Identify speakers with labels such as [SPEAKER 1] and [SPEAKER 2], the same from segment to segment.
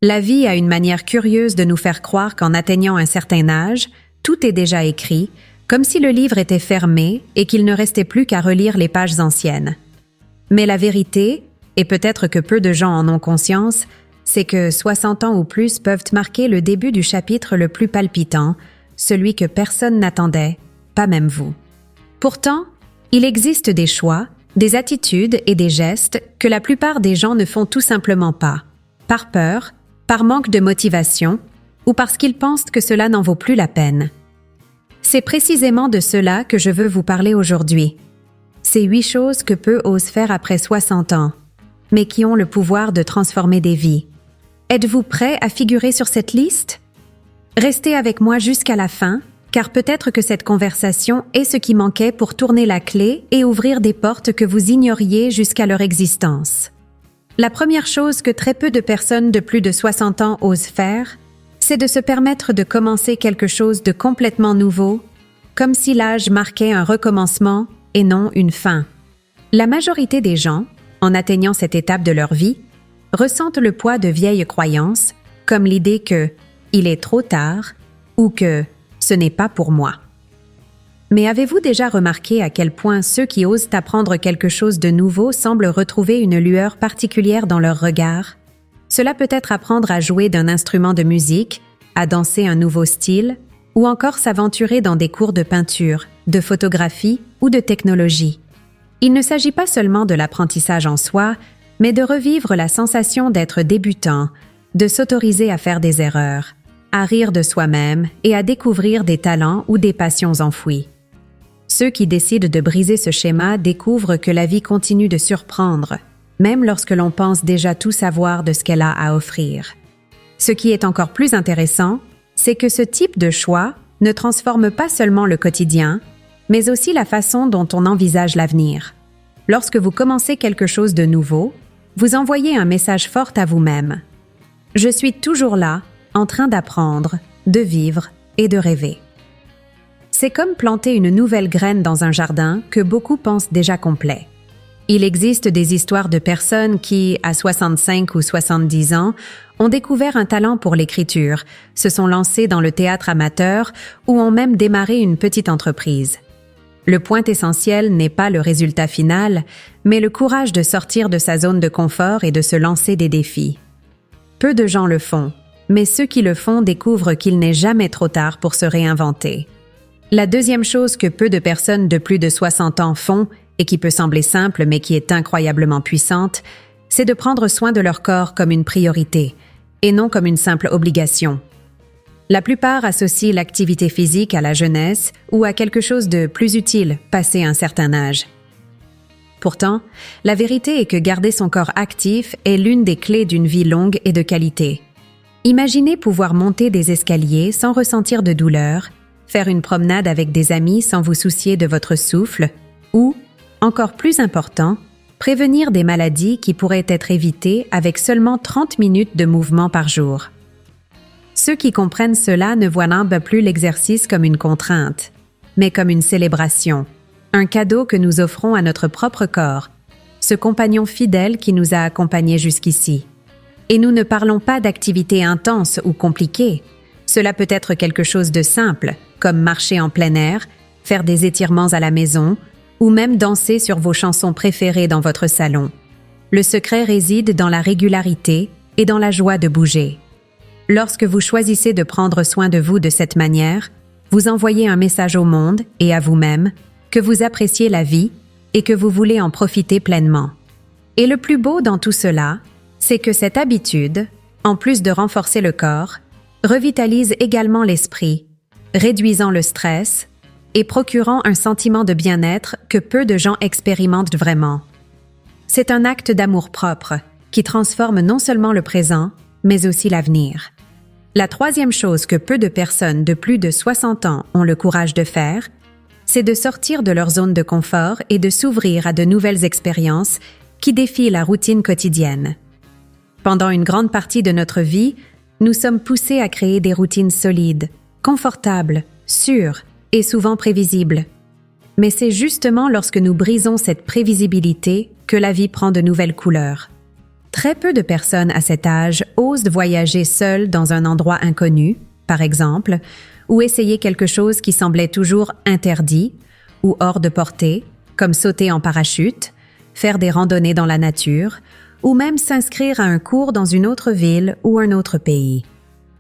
[SPEAKER 1] La vie a une manière curieuse de nous faire croire qu'en atteignant un certain âge, tout est déjà écrit, comme si le livre était fermé et qu'il ne restait plus qu'à relire les pages anciennes. Mais la vérité, et peut-être que peu de gens en ont conscience, c'est que 60 ans ou plus peuvent marquer le début du chapitre le plus palpitant, celui que personne n'attendait, pas même vous. Pourtant, il existe des choix, des attitudes et des gestes que la plupart des gens ne font tout simplement pas, par peur, par manque de motivation ou parce qu'ils pensent que cela n'en vaut plus la peine. C'est précisément de cela que je veux vous parler aujourd'hui. Ces 8 choses que peu osent faire après 60 ans, mais qui ont le pouvoir de transformer des vies. Êtes-vous prêt à figurer sur cette liste? Restez avec moi jusqu'à la fin, car peut-être que cette conversation est ce qui manquait pour tourner la clé et ouvrir des portes que vous ignoriez jusqu'à leur existence. La première chose que très peu de personnes de plus de 60 ans osent faire, c'est de se permettre de commencer quelque chose de complètement nouveau, comme si l'âge marquait un recommencement et non une fin. La majorité des gens, en atteignant cette étape de leur vie, ressentent le poids de vieilles croyances, comme l'idée que « il est trop tard » ou que « ce n'est pas pour moi ». Mais avez-vous déjà remarqué à quel point ceux qui osent apprendre quelque chose de nouveau semblent retrouver une lueur particulière dans leur regard? Cela peut être apprendre à jouer d'un instrument de musique, à danser un nouveau style, ou encore s'aventurer dans des cours de peinture, de photographie ou de technologie. Il ne s'agit pas seulement de l'apprentissage en soi, mais de revivre la sensation d'être débutant, de s'autoriser à faire des erreurs, à rire de soi-même et à découvrir des talents ou des passions enfouies. Ceux qui décident de briser ce schéma découvrent que la vie continue de surprendre, même lorsque l'on pense déjà tout savoir de ce qu'elle a à offrir. Ce qui est encore plus intéressant, c'est que ce type de choix ne transforme pas seulement le quotidien, mais aussi la façon dont on envisage l'avenir. Lorsque vous commencez quelque chose de nouveau, vous envoyez un message fort à vous-même. Je suis toujours là, en train d'apprendre, de vivre et de rêver. C'est comme planter une nouvelle graine dans un jardin que beaucoup pensent déjà complet. Il existe des histoires de personnes qui, à 65 ou 70 ans, ont découvert un talent pour l'écriture, se sont lancées dans le théâtre amateur ou ont même démarré une petite entreprise. Le point essentiel n'est pas le résultat final, mais le courage de sortir de sa zone de confort et de se lancer des défis. Peu de gens le font, mais ceux qui le font découvrent qu'il n'est jamais trop tard pour se réinventer. La deuxième chose que peu de personnes de plus de 60 ans font, et qui peut sembler simple mais qui est incroyablement puissante, c'est de prendre soin de leur corps comme une priorité, et non comme une simple obligation. La plupart associent l'activité physique à la jeunesse ou à quelque chose de plus utile passé un certain âge. Pourtant, la vérité est que garder son corps actif est l'une des clés d'une vie longue et de qualité. Imaginez pouvoir monter des escaliers sans ressentir de douleur, faire une promenade avec des amis sans vous soucier de votre souffle, ou, encore plus important, prévenir des maladies qui pourraient être évitées avec seulement 30 minutes de mouvement par jour. Ceux qui comprennent cela ne voient plus l'exercice comme une contrainte, mais comme une célébration, un cadeau que nous offrons à notre propre corps, ce compagnon fidèle qui nous a accompagnés jusqu'ici. Et nous ne parlons pas d'activités intenses ou compliquées. Cela peut être quelque chose de simple, comme marcher en plein air, faire des étirements à la maison, ou même danser sur vos chansons préférées dans votre salon. Le secret réside dans la régularité et dans la joie de bouger. Lorsque vous choisissez de prendre soin de vous de cette manière, vous envoyez un message au monde et à vous-même que vous appréciez la vie et que vous voulez en profiter pleinement. Et le plus beau dans tout cela, c'est que cette habitude, en plus de renforcer le corps, revitalise également l'esprit, réduisant le stress et procurant un sentiment de bien-être que peu de gens expérimentent vraiment. C'est un acte d'amour-propre qui transforme non seulement le présent, mais aussi l'avenir. La troisième chose que peu de personnes de plus de 60 ans ont le courage de faire, c'est de sortir de leur zone de confort et de s'ouvrir à de nouvelles expériences qui défient la routine quotidienne. Pendant une grande partie de notre vie, nous sommes poussés à créer des routines solides, confortables, sûres et souvent prévisibles. Mais c'est justement lorsque nous brisons cette prévisibilité que la vie prend de nouvelles couleurs. Très peu de personnes à cet âge osent voyager seules dans un endroit inconnu, par exemple, ou essayer quelque chose qui semblait toujours interdit ou hors de portée, comme sauter en parachute, faire des randonnées dans la nature, ou même s'inscrire à un cours dans une autre ville ou un autre pays.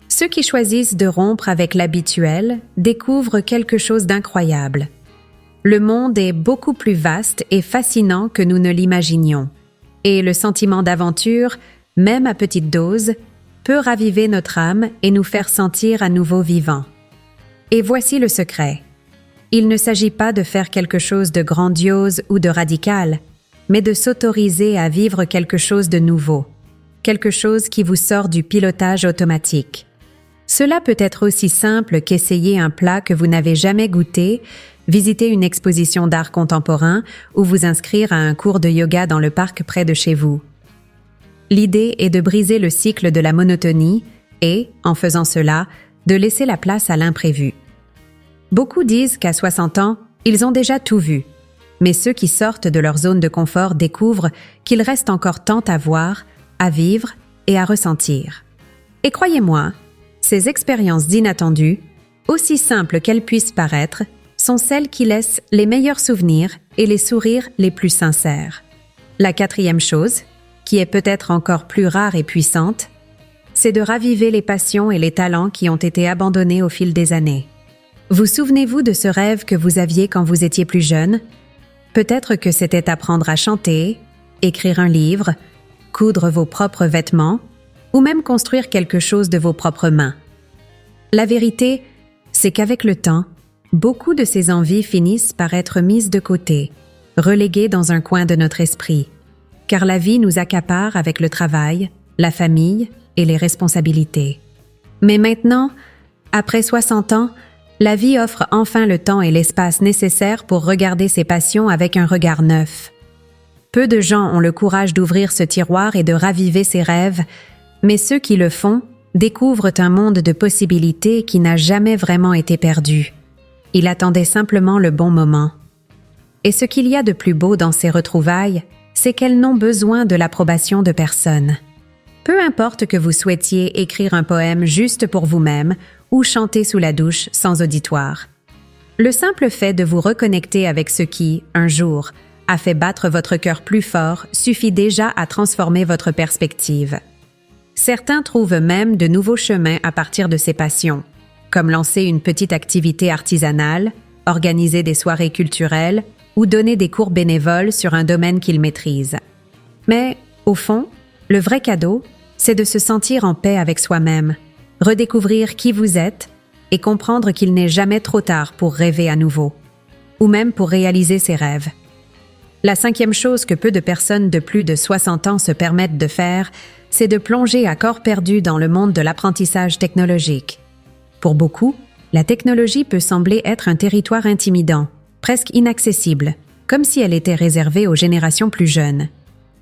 [SPEAKER 1] Ceux qui choisissent de rompre avec l'habituel découvrent quelque chose d'incroyable. Le monde est beaucoup plus vaste et fascinant que nous ne l'imaginions, et le sentiment d'aventure, même à petite dose, peut raviver notre âme et nous faire sentir à nouveau vivants. Et voici le secret. Il ne s'agit pas de faire quelque chose de grandiose ou de radical, mais de s'autoriser à vivre quelque chose de nouveau, quelque chose qui vous sort du pilotage automatique. Cela peut être aussi simple qu'essayer un plat que vous n'avez jamais goûté, visiter une exposition d'art contemporain ou vous inscrire à un cours de yoga dans le parc près de chez vous. L'idée est de briser le cycle de la monotonie et, en faisant cela, de laisser la place à l'imprévu. Beaucoup disent qu'à 60 ans, ils ont déjà tout vu. Mais ceux qui sortent de leur zone de confort découvrent qu'il reste encore tant à voir, à vivre et à ressentir. Et croyez-moi, ces expériences inattendues, aussi simples qu'elles puissent paraître, sont celles qui laissent les meilleurs souvenirs et les sourires les plus sincères. La quatrième chose, qui est peut-être encore plus rare et puissante, c'est de raviver les passions et les talents qui ont été abandonnés au fil des années. Vous souvenez-vous de ce rêve que vous aviez quand vous étiez plus jeune? Peut-être que c'était apprendre à chanter, écrire un livre, coudre vos propres vêtements, ou même construire quelque chose de vos propres mains. La vérité, c'est qu'avec le temps, beaucoup de ces envies finissent par être mises de côté, reléguées dans un coin de notre esprit, car la vie nous accapare avec le travail, la famille et les responsabilités. Mais maintenant, après 60 ans, la vie offre enfin le temps et l'espace nécessaires pour regarder ses passions avec un regard neuf. Peu de gens ont le courage d'ouvrir ce tiroir et de raviver ses rêves, mais ceux qui le font découvrent un monde de possibilités qui n'a jamais vraiment été perdu. Il attendait simplement le bon moment. Et ce qu'il y a de plus beau dans ces retrouvailles, c'est qu'elles n'ont besoin de l'approbation de personne. Peu importe que vous souhaitiez écrire un poème juste pour vous-même ou chanter sous la douche sans auditoire. Le simple fait de vous reconnecter avec ce qui, un jour, a fait battre votre cœur plus fort suffit déjà à transformer votre perspective. Certains trouvent même de nouveaux chemins à partir de ces passions, comme lancer une petite activité artisanale, organiser des soirées culturelles ou donner des cours bénévoles sur un domaine qu'ils maîtrisent. Mais, au fond, le vrai cadeau, c'est de se sentir en paix avec soi-même, redécouvrir qui vous êtes et comprendre qu'il n'est jamais trop tard pour rêver à nouveau, ou même pour réaliser ses rêves. La cinquième chose que peu de personnes de plus de 60 ans se permettent de faire, c'est de plonger à corps perdu dans le monde de l'apprentissage technologique. Pour beaucoup, la technologie peut sembler être un territoire intimidant, presque inaccessible, comme si elle était réservée aux générations plus jeunes.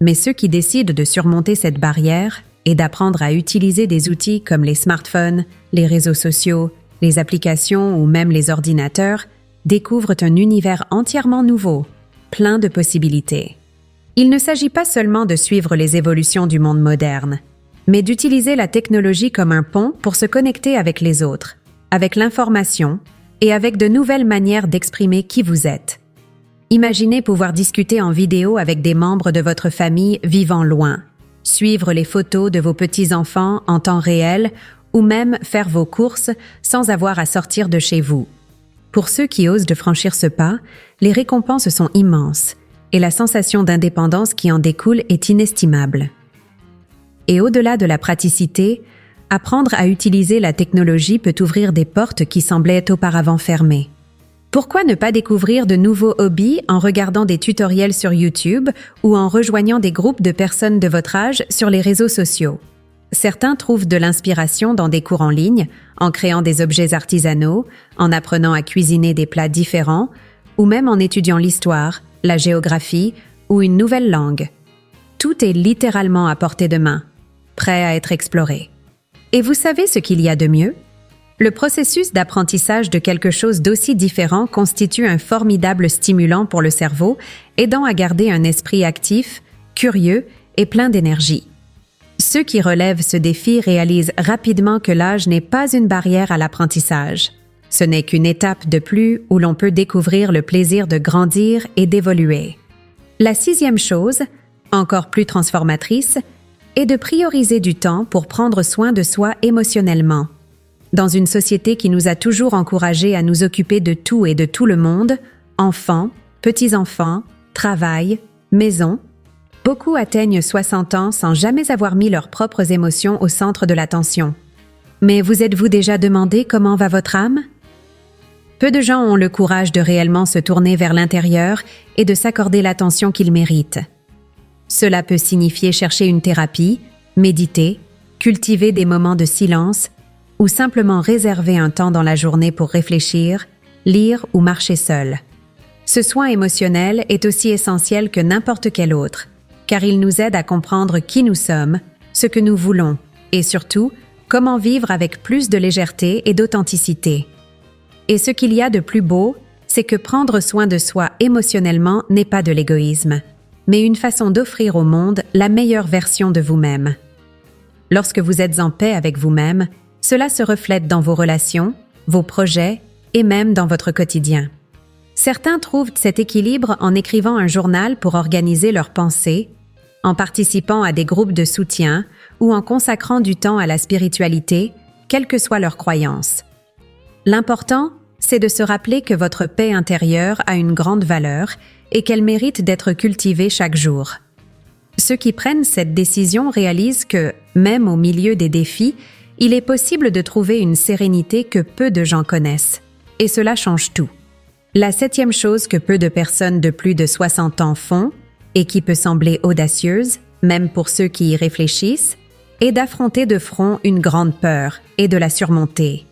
[SPEAKER 1] Mais ceux qui décident de surmonter cette barrière et d'apprendre à utiliser des outils comme les smartphones, les réseaux sociaux, les applications ou même les ordinateurs découvrent un univers entièrement nouveau, plein de possibilités. Il ne s'agit pas seulement de suivre les évolutions du monde moderne, mais d'utiliser la technologie comme un pont pour se connecter avec les autres, avec l'information et avec de nouvelles manières d'exprimer qui vous êtes. Imaginez pouvoir discuter en vidéo avec des membres de votre famille vivant loin, suivre les photos de vos petits-enfants en temps réel ou même faire vos courses sans avoir à sortir de chez vous. Pour ceux qui osent de franchir ce pas, les récompenses sont immenses et la sensation d'indépendance qui en découle est inestimable. Et au-delà de la praticité, apprendre à utiliser la technologie peut ouvrir des portes qui semblaient auparavant fermées. Pourquoi ne pas découvrir de nouveaux hobbies en regardant des tutoriels sur YouTube ou en rejoignant des groupes de personnes de votre âge sur les réseaux sociaux? Certains trouvent de l'inspiration dans des cours en ligne, en créant des objets artisanaux, en apprenant à cuisiner des plats différents, ou même en étudiant l'histoire, la géographie ou une nouvelle langue. Tout est littéralement à portée de main, prêt à être exploré. Et vous savez ce qu'il y a de mieux? Le processus d'apprentissage de quelque chose d'aussi différent constitue un formidable stimulant pour le cerveau, aidant à garder un esprit actif, curieux et plein d'énergie. Ceux qui relèvent ce défi réalisent rapidement que l'âge n'est pas une barrière à l'apprentissage. Ce n'est qu'une étape de plus où l'on peut découvrir le plaisir de grandir et d'évoluer. La 6e chose, encore plus transformatrice, est de prioriser du temps pour prendre soin de soi émotionnellement. Dans une société qui nous a toujours encouragés à nous occuper de tout et de tout le monde, enfants, petits-enfants, travail, maison, beaucoup atteignent 60 ans sans jamais avoir mis leurs propres émotions au centre de l'attention. Mais vous êtes-vous déjà demandé comment va votre âme? Peu de gens ont le courage de réellement se tourner vers l'intérieur et de s'accorder l'attention qu'ils méritent. Cela peut signifier chercher une thérapie, méditer, cultiver des moments de silence ou simplement réserver un temps dans la journée pour réfléchir, lire ou marcher seul. Ce soin émotionnel est aussi essentiel que n'importe quel autre, car il nous aide à comprendre qui nous sommes, ce que nous voulons et surtout, comment vivre avec plus de légèreté et d'authenticité. Et ce qu'il y a de plus beau, c'est que prendre soin de soi émotionnellement n'est pas de l'égoïsme, mais une façon d'offrir au monde la meilleure version de vous-même. Lorsque vous êtes en paix avec vous-même, cela se reflète dans vos relations, vos projets et même dans votre quotidien. Certains trouvent cet équilibre en écrivant un journal pour organiser leurs pensées, en participant à des groupes de soutien ou en consacrant du temps à la spiritualité, quelles que soient leurs croyances. L'important, c'est de se rappeler que votre paix intérieure a une grande valeur et qu'elle mérite d'être cultivée chaque jour. Ceux qui prennent cette décision réalisent que, même au milieu des défis, il est possible de trouver une sérénité que peu de gens connaissent. Et cela change tout. La 7e chose que peu de personnes de plus de 60 ans font, et qui peut sembler audacieuse, même pour ceux qui y réfléchissent, est d'affronter de front une grande peur et de la surmonter.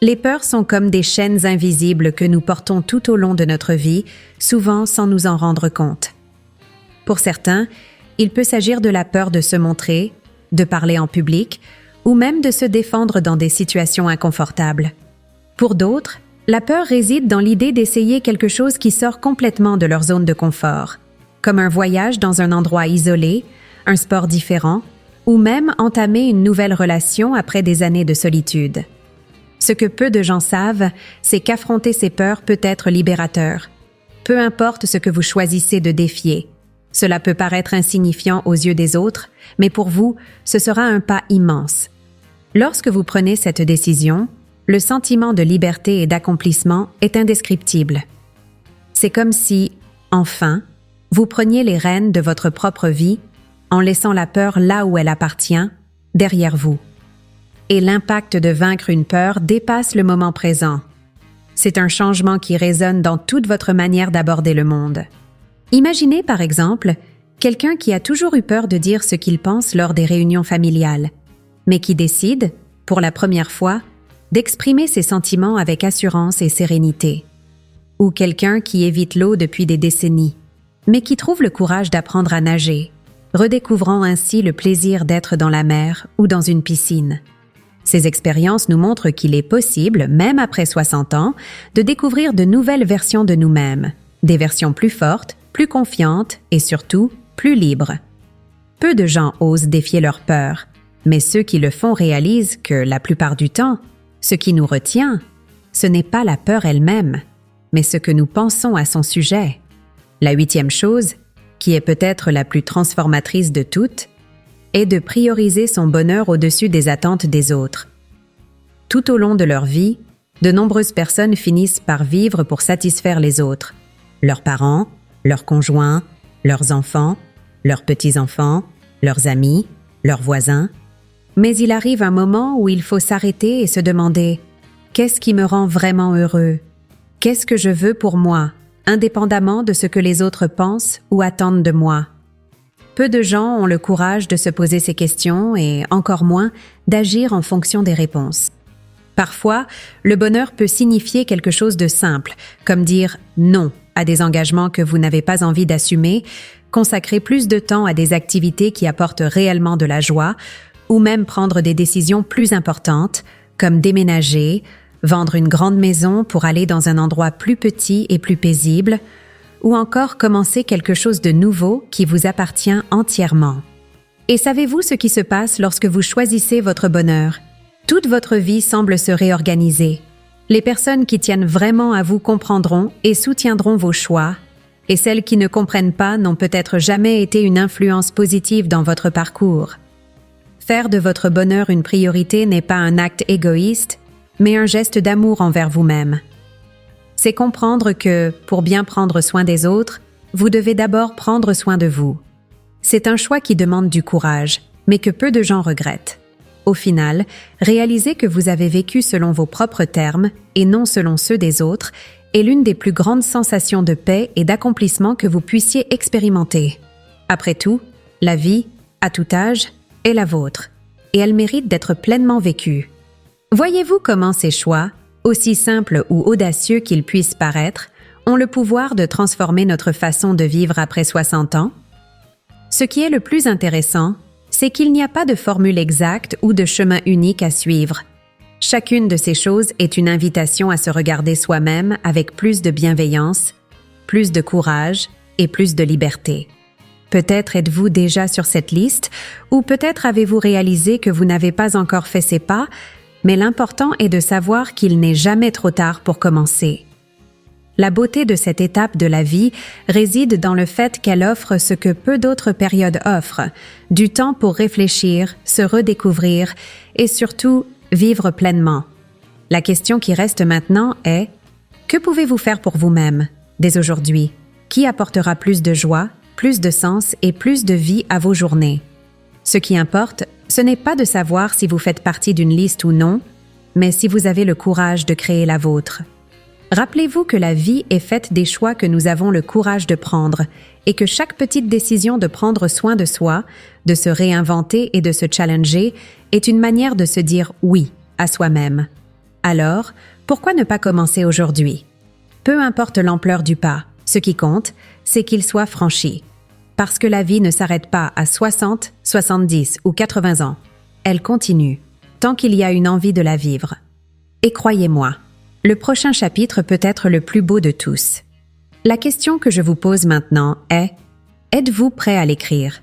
[SPEAKER 1] Les peurs sont comme des chaînes invisibles que nous portons tout au long de notre vie, souvent sans nous en rendre compte. Pour certains, il peut s'agir de la peur de se montrer, de parler en public, ou même de se défendre dans des situations inconfortables. Pour d'autres, la peur réside dans l'idée d'essayer quelque chose qui sort complètement de leur zone de confort, comme un voyage dans un endroit isolé, un sport différent, ou même entamer une nouvelle relation après des années de solitude. Ce que peu de gens savent, c'est qu'affronter ces peurs peut être libérateur. Peu importe ce que vous choisissez de défier. Cela peut paraître insignifiant aux yeux des autres, mais pour vous, ce sera un pas immense. Lorsque vous prenez cette décision, le sentiment de liberté et d'accomplissement est indescriptible. C'est comme si, enfin, vous preniez les rênes de votre propre vie en laissant la peur là où elle appartient, derrière vous. Et l'impact de vaincre une peur dépasse le moment présent. C'est un changement qui résonne dans toute votre manière d'aborder le monde. Imaginez, par exemple, quelqu'un qui a toujours eu peur de dire ce qu'il pense lors des réunions familiales, mais qui décide, pour la première fois, d'exprimer ses sentiments avec assurance et sérénité. Ou quelqu'un qui évite l'eau depuis des décennies, mais qui trouve le courage d'apprendre à nager, redécouvrant ainsi le plaisir d'être dans la mer ou dans une piscine. Ces expériences nous montrent qu'il est possible, même après 60 ans, de découvrir de nouvelles versions de nous-mêmes, des versions plus fortes, plus confiantes et surtout plus libres. Peu de gens osent défier leur peur, mais ceux qui le font réalisent que, la plupart du temps, ce qui nous retient, ce n'est pas la peur elle-même, mais ce que nous pensons à son sujet. La 8e chose, qui est peut-être la plus transformatrice de toutes, est de prioriser son bonheur au-dessus des attentes des autres. Tout au long de leur vie, de nombreuses personnes finissent par vivre pour satisfaire les autres, leurs parents, leurs conjoints, leurs enfants, leurs petits-enfants, leurs amis, leurs voisins. Mais il arrive un moment où il faut s'arrêter et se demander « Qu'est-ce qui me rend vraiment heureux? Qu'est-ce que je veux pour moi, indépendamment de ce que les autres pensent ou attendent de moi ?» Peu de gens ont le courage de se poser ces questions et, encore moins, d'agir en fonction des réponses. Parfois, le bonheur peut signifier quelque chose de simple, comme dire « non » à des engagements que vous n'avez pas envie d'assumer, consacrer plus de temps à des activités qui apportent réellement de la joie, ou même prendre des décisions plus importantes, comme déménager, vendre une grande maison pour aller dans un endroit plus petit et plus paisible, ou encore commencer quelque chose de nouveau qui vous appartient entièrement. Et savez-vous ce qui se passe lorsque vous choisissez votre bonheur? Toute votre vie semble se réorganiser. Les personnes qui tiennent vraiment à vous comprendront et soutiendront vos choix, et celles qui ne comprennent pas n'ont peut-être jamais été une influence positive dans votre parcours. Faire de votre bonheur une priorité n'est pas un acte égoïste, mais un geste d'amour envers vous-même. C'est comprendre que, pour bien prendre soin des autres, vous devez d'abord prendre soin de vous. C'est un choix qui demande du courage, mais que peu de gens regrettent. Au final, réaliser que vous avez vécu selon vos propres termes et non selon ceux des autres est l'une des plus grandes sensations de paix et d'accomplissement que vous puissiez expérimenter. Après tout, la vie, à tout âge, est la vôtre, et elle mérite d'être pleinement vécue. Voyez-vous comment ces choix, aussi simples ou audacieux qu'ils puissent paraître, ont le pouvoir de transformer notre façon de vivre après 60 ans? Ce qui est le plus intéressant, c'est qu'il n'y a pas de formule exacte ou de chemin unique à suivre. Chacune de ces choses est une invitation à se regarder soi-même avec plus de bienveillance, plus de courage et plus de liberté. Peut-être êtes-vous déjà sur cette liste, ou peut-être avez-vous réalisé que vous n'avez pas encore fait ces pas, mais l'important est de savoir qu'il n'est jamais trop tard pour commencer. La beauté de cette étape de la vie réside dans le fait qu'elle offre ce que peu d'autres périodes offrent, du temps pour réfléchir, se redécouvrir et surtout vivre pleinement. La question qui reste maintenant est: que pouvez-vous faire pour vous-même, dès aujourd'hui? Qui apportera plus de joie, plus de sens et plus de vie à vos journées? Ce qui importe, ce n'est pas de savoir si vous faites partie d'une liste ou non, mais si vous avez le courage de créer la vôtre. Rappelez-vous que la vie est faite des choix que nous avons le courage de prendre et que chaque petite décision de prendre soin de soi, de se réinventer et de se challenger est une manière de se dire oui à soi-même. Alors, pourquoi ne pas commencer aujourd'hui? Peu importe l'ampleur du pas, ce qui compte, c'est qu'il soit franchi. Parce que la vie ne s'arrête pas à 60, 70 ou 80 ans. Elle continue, tant qu'il y a une envie de la vivre. Et croyez-moi, le prochain chapitre peut être le plus beau de tous. La question que je vous pose maintenant est: êtes-vous prêt à l'écrire?